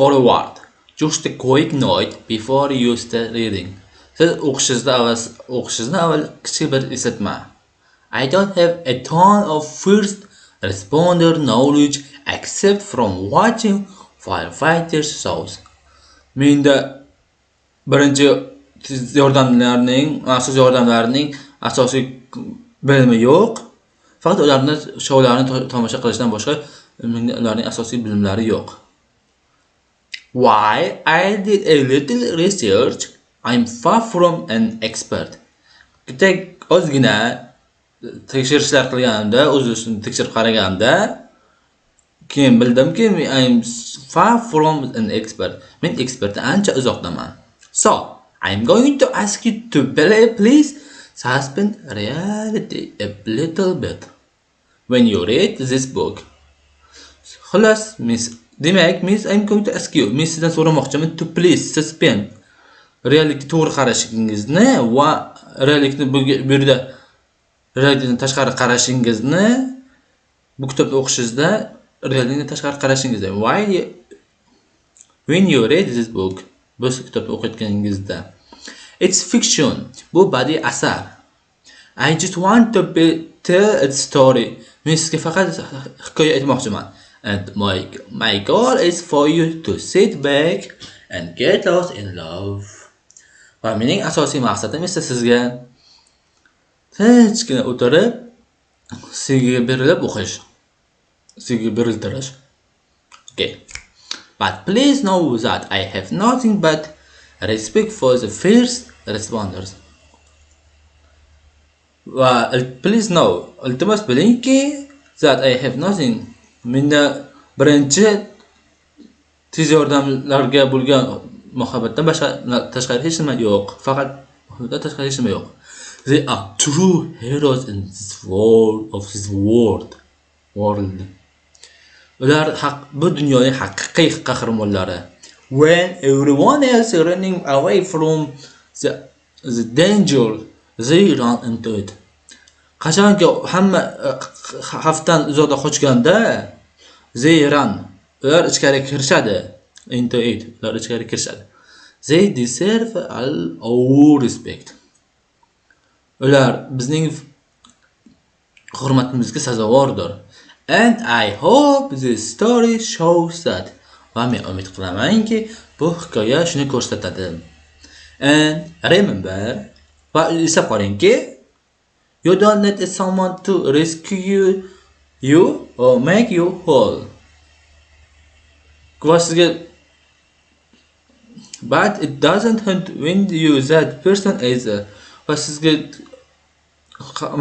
Forward. Just a quick note before you start reading. Siz o'qishingizni avval kichik bir eslatma. I don't have a ton of first responder knowledge except from watching firefighter shows. Menda birinchi maxsus yordamlarning asosiy bilimi yo'q. Faqat ularning shoularni tomosha qilishdan boshqa ularning asosiy bilimlari yo'q. While I did a little research, I'm far from an expert. Ozgina tekshirishlar qilganimda, o'zimni tekshirib qaraganimda, keyin bildimki, I'm far from an expert. Men ekspertdan ancha uzoqdaman. So, I'm going to ask you to please suspend reality a little bit when you read this book. Xolos, demak, I'm going to ask you, men sizdan so'ramoqchiman to please suspend reallikka to'g'ri qarashingizni va reallikni bu yerda reallikdan tashqari qarashingizni bu kitobni o'qishingizda reallikdan tashqari qarashingizni when you read this book bu kitobni o'qiyotganingizda it's fiction, bu badiiy asar. I just want to tell a story. Men sizga faqat hikoya aytmoqchiman. And my goal is for you to sit back and get lost in love. Va mening asosiy maqsadim esa sizga tinchgina o'tirib, sevgiga berilib o'qish, sevgiga beriltirish. Okay. But please know that I have nothing but respect for the first responders. Va please know, iltimos bilingki, that I have nothing. Menda birinchi tez yordamlarga bo'lgan muhabbatdan tashqari hech nima yo'q. Faqat muhabbatdan tashqari hech nima yo'q. They are true heroes in this world. Ular bu dunyoning haqiqiy qahramonlari. When everyone else is running away from the danger, they run into it. Qachonki hamma xavfdan uzoqda qochganda, they run. Ular ichkariga kirishadi. Into it. Ular ichkariga kirishadi. They deserve all our respect. Ular bizning hurmatimizga sazovordir. And I hope this story shows that. Va men umid qilamanki, bu hikoya shuni ko'rsatadi. And remember, va eslab qolingki, you don't need someone to rescue you or make you whole. But it doesn't when you that person is va sizga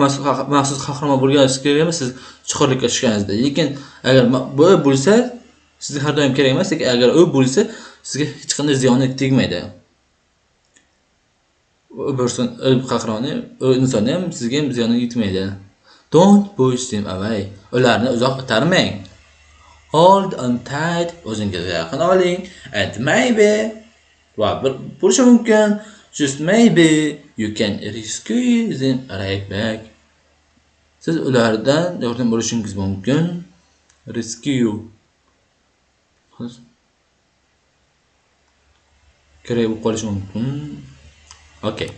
maxsus qahramon bo'lganingiz kerak emas, siz chuqurlikka tushganingizda. Lekin agar bu bo'lsa, sizga har doim kerak emas, lekin agar u bo'lsa, sizga hech qanday ziyoni tegmaydi. U person, qahramoni, insonni ham sizga ham ziyoni yetmaydi. Don't push them away. Ularni uzoq itarmang. Hold on tight, o'zingizga yaqin oling, and maybe va bo'lishi mumkin, just maybe you can rescue them right back. Siz ulardan yordam olishingiz mumkin. Rescue. Kerak bo'lib qolishi mumkin. Okay.